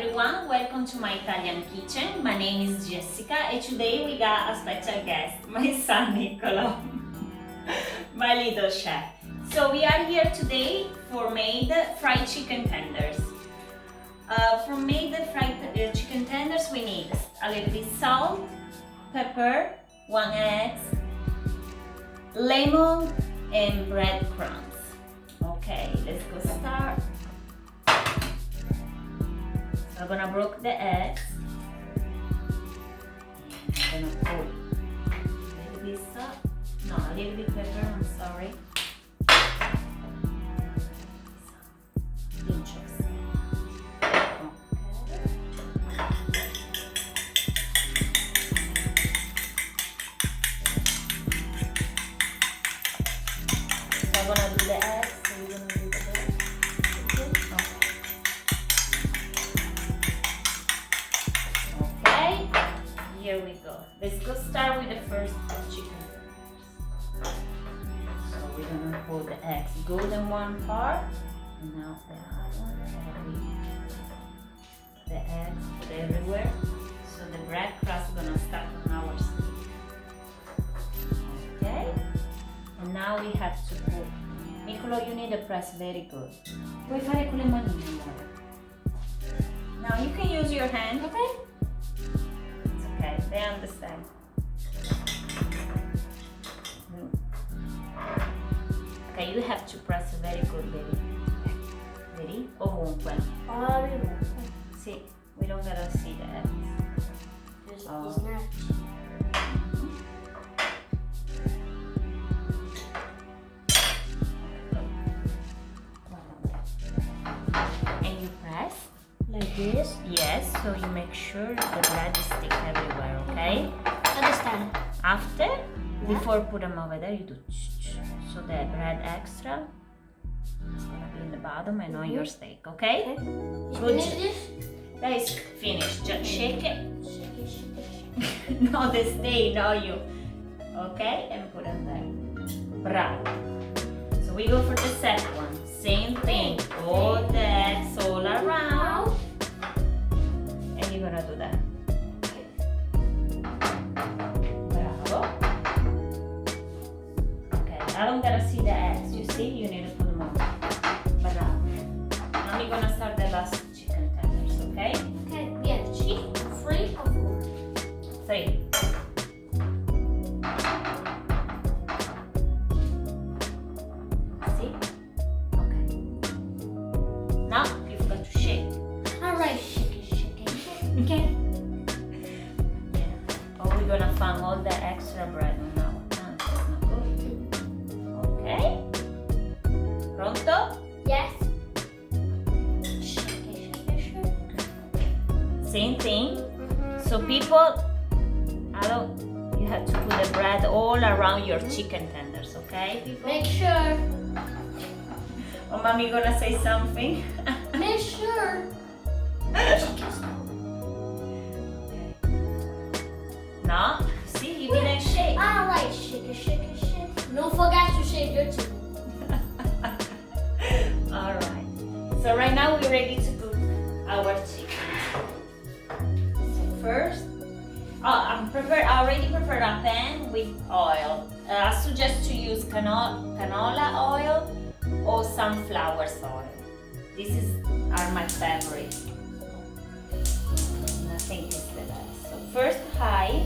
everyone, welcome to my Italian kitchen. My name is Jessica and today we got a special guest, my son Nicolo, my little chef. So we are here today for made fried chicken tenders. For made fried chicken tenders we need a little bit salt, pepper, 1 egg, lemon and breadcrumbs. Okay, let's go start. So I'm gonna break the eggs. I'm gonna put a little bit salt, no, a little bit pepper, I'm sorry. Pinch of salt. Okay. So I'm gonna do the eggs, so we're gonna do the eggs. Okay, here we go. Let's go start with the first chicken tenders. So we're gonna put the eggs good in one part, and now the other one. The eggs put everywhere. So the bread crust is gonna start on our stick. Okay, and now we have to put. Nicolo, you need to press very good. Puoi fare con le manine, amore. Now you can use your hand, okay? It's okay, they understand. Okay, you have to press very good, baby. Ready? Ovunque. Sì, we don't gotta see the eggs. Just snatch. And you press? Like this? Yes, so you make sure the bread is stick everywhere, okay? Understand? After, before put them over there, you do so the bread extra is gonna be in the bottom and on your steak, okay? You Good. finish this? That is finished. Just shake it. Shake it, shake it, shake it. No, the steak, not you. Okay, and put them there. Bravo. So we go for the second one. Same thing. All the eggs all around. And you're gonna do that. Bravo. Okay, I don't gotta see the eggs. You see, you need to put them on. Bravo. Now we're gonna start the last chicken tenders, okay? Okay, yeah, cheese, 3 or 4? 3. See? Okay. Now you've got to shake. Alright, shake it, shake it, shake it. Okay. Yeah. Or we're gonna find all the extra bread on our hands. That's not good. Okay. Pronto? Yes. Shake it, shake it, shake it. Same thing. So people, you have to put the bread all around your chicken tenders, okay? People? Make sure. Oh, mommy gonna say something? Make sure. No? See, you didn't shake. Alright, shake it, shake it, shake it. Don't forget to shake your chicken. Alright. So right now we're ready to cook our chicken. So first, I already prepared a pan with oil. I suggest to use canola oil or sunflower oil. These are my favorite. I think it's the best. So first high,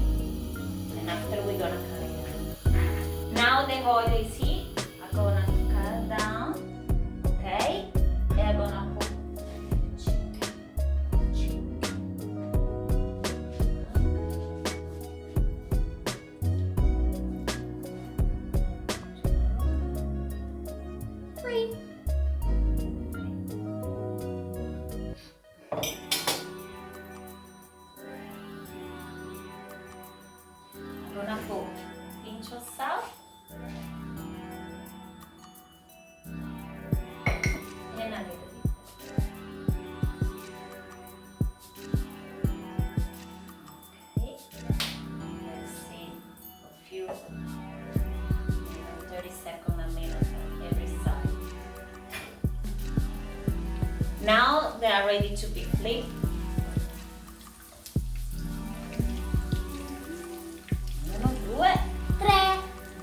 and after we're gonna cut it. Now the oil is heat. I'm gonna cut down, okay? And I'm gonna put chicken. 3. I'm gonna put a pinch of salt and a little bit. Okay, let's see a few, 30 seconds, a minute on every side. Now they are ready to be flipped.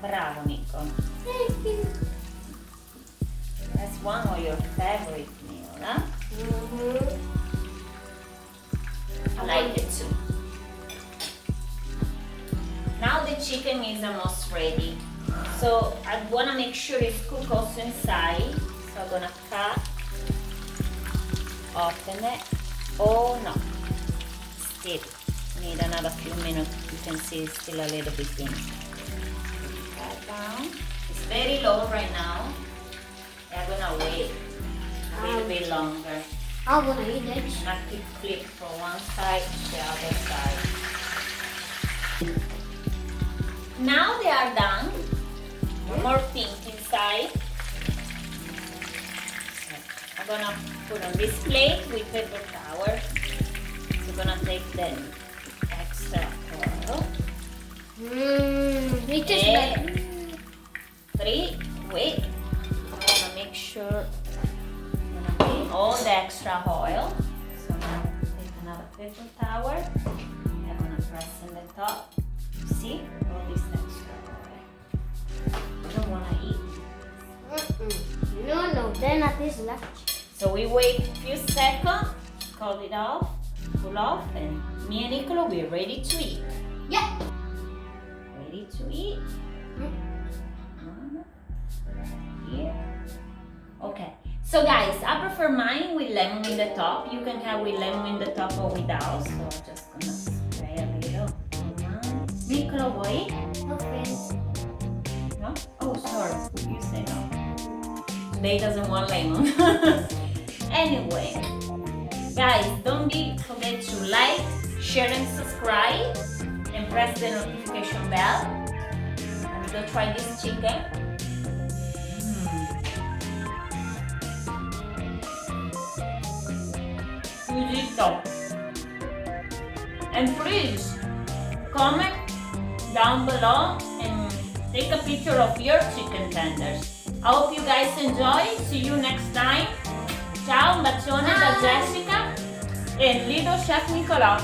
Bravo, Nico. Thank you. That's one of your favorite meals, huh? I like it too. Now the chicken is almost ready. So I wanna make sure it's cooked also inside. So I'm gonna cut, open it. Oh no, still need another few minutes. You can see it's still a little bit thin. Cut down. It's very low right now. I'm gonna wait a little bit longer. I want to eat it. And I keep flip from one side to the other side. Now they are done. More pink inside. So I'm gonna put on this plate with paper towel. So I'm gonna take the extra oil. It tastes And like. 3, wait. I'm gonna make sure I'm gonna take all the extra oil. So I'm gonna take another paper towel. I'm gonna press in the top. See all this extra oil. I don't wanna eat. No, then it tastes like. So we wait a few seconds, cut it off, pull off, and me and Nicolo, we're ready to eat. Yeah. Ready to eat. Here. Okay. So guys, I prefer mine with lemon in the top. You can have with lemon in the top or without. So I'm just gonna spray a little. Nicolo, boy. Okay. No? Oh, sorry. You say no. Today doesn't want lemon. Anyway, guys, don't forget to like, share, and subscribe, and press the notification bell. And go try this chicken. Squisito. And please comment down below and take a picture of your chicken tenders. I hope you guys enjoy. See you next time. Ciao, un bacione da Jessica e Lido Chef Nicolò.